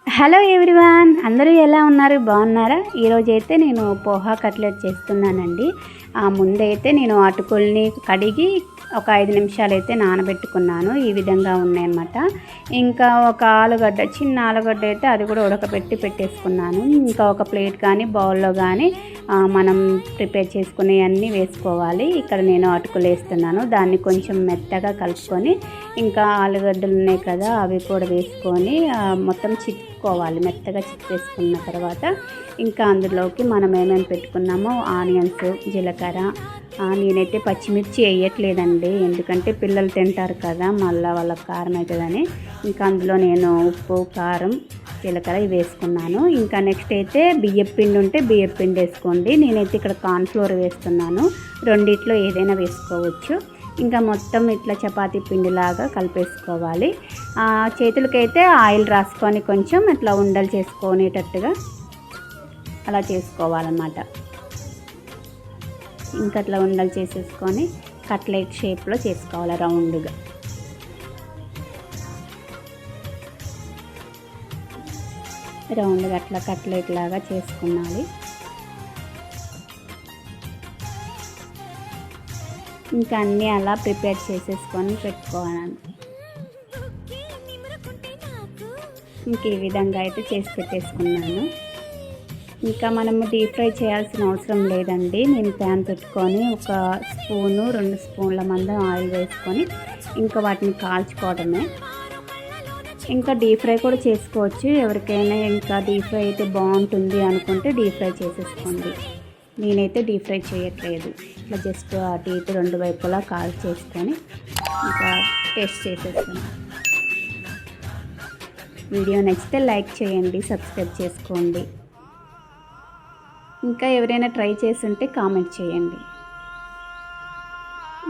Hello everyone, అందరూ ఎలా ఉన్నారు? బాగున్నారా? ఈరోజైతే నేను పోహా కట్లెట్ చేస్తున్నానండి. ముందైతే నేను అటుకుల్ని కడిగి ఒక 5 నిమిషాలు అయితే నానబెట్టుకున్నాను. ఈ విధంగా ఉన్నాయన్నమాట. ఇంకా ఒక ఆలుగడ్డ, చిన్న ఆలుగడ్డ అయితే అది కూడా ఉడకబెట్టి పెట్టేసుకున్నాను. ఇంకా ఒక ప్లేట్ కానీ బౌల్లో కానీ మనం ప్రిపేర్ చేసుకునే అన్నీ వేసుకోవాలి. ఇక్కడ నేను అటుకులు వేస్తున్నాను. దాన్ని కొంచెం మెత్తగా కలుపుకొని ఇంకా ఆలుగడ్డలు ఉన్నాయి కదా, అవి కూడా వేసుకొని మొత్తం చిక్కుకోవాలి. మెత్తగా చిక్కేసుకున్న తర్వాత ఇంకా అందులోకి మనం ఏమేమి పెట్టుకున్నామో ఆనియన్స్, జీలకర్ర, నేనైతే పచ్చిమిర్చి వేయట్లేదండి, ఎందుకంటే పిల్లలు తింటారు కదా, మళ్ళీ వాళ్ళకి కారం అవుతుందని. ఇంకా అందులో నేను ఉప్పు, కారం, జీలకర్ర ఇవి వేసుకున్నాను. ఇంకా నెక్స్ట్ అయితే బియ్యపు పిండి ఉంటే బియ్యపు పిండి వేసుకోండి. నేనైతే ఇక్కడ కార్న్ఫ్లోర్ వేస్తున్నాను. రెండిట్లో ఏదైనా వేసుకోవచ్చు. ఇంకా మొత్తం ఇట్లా చపాతీ పిండిలాగా కలిపేసుకోవాలి. చేతులకైతే ఆయిల్ రాసుకొని కొంచెం ఇట్లా ఉండలు చేసుకునేటట్టుగా అలా చేసుకోవాలన్నమాట. ఇంకా అట్లా ఉండలు చేసేసుకొని కట్లెట్ షేప్లో చేసుకోవాలి రౌండ్గా. రౌండ్గా అట్లా కట్లెట్ లాగా చేసుకున్నాలి. ఇంకా అన్నీ అలా ప్రిపేర్ చేసేసుకొని పెట్టుకోవాలి. ఇంక ఈ విధంగా అయితే చేసి పెట్టేసుకున్నాను. ఇంకా మనము డీప్ ఫ్రై చేయాల్సిన అవసరం లేదండి. నేను ప్యాన్ పెట్టుకొని ఒక స్పూను 2 స్పూన్ల మందం ఆయిల్ వేసుకొని ఇంకా వాటిని కాల్చుకోవడమే. ఇంకా డీప్ ఫ్రై కూడా చేసుకోవచ్చు. ఎవరికైనా ఇంకా డీప్ ఫ్రై అయితే బాగుంటుంది అనుకుంటే డీప్ ఫ్రై చేసేసుకోండి. నేనైతే డీప్ ఫ్రై చేయట్లేదు. ఇట్లా జస్ట్ అటు ఇటు 2 వైపులా కాల్ చేసుకొని ఇంకా టేస్ట్ చేసేస్తాను. వీడియో నచ్చితే లైక్ చేయండి, సబ్స్క్రైబ్ చేసుకోండి. ఇంకా ఎవరైనా ట్రై చేస్తుంటే కామెంట్ చేయండి.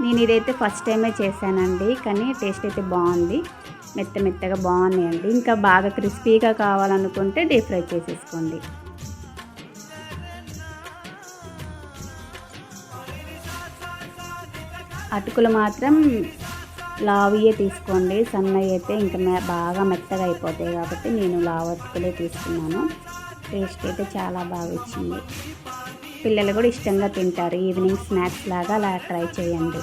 నేను ఇదైతే ఫస్ట్ టైమే చేశానండి, కానీ టేస్ట్ అయితే బాగుంది. మెత్తగా బాగున్నాయండి. ఇంకా బాగా క్రిస్పీగా కావాలనుకుంటే డీప్ ఫ్రై చేసేసుకోండి. అటుకులు మాత్రం లావుయే తీసుకోండి, సన్నవి అయితే ఇంకా బాగా మెత్తగా అయిపోతాయి కాబట్టి నేను లావు అటుకులే తీసుకున్నాను. టేస్ట్ అయితే చాలా బాగా వచ్చింది. పిల్లలు కూడా ఇష్టంగా తింటారు. ఈవినింగ్ స్నాక్స్ లాగా అలా ట్రై చేయండి.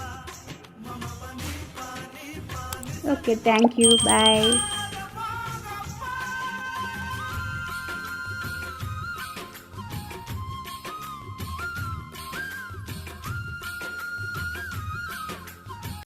Okay, thank you, bye.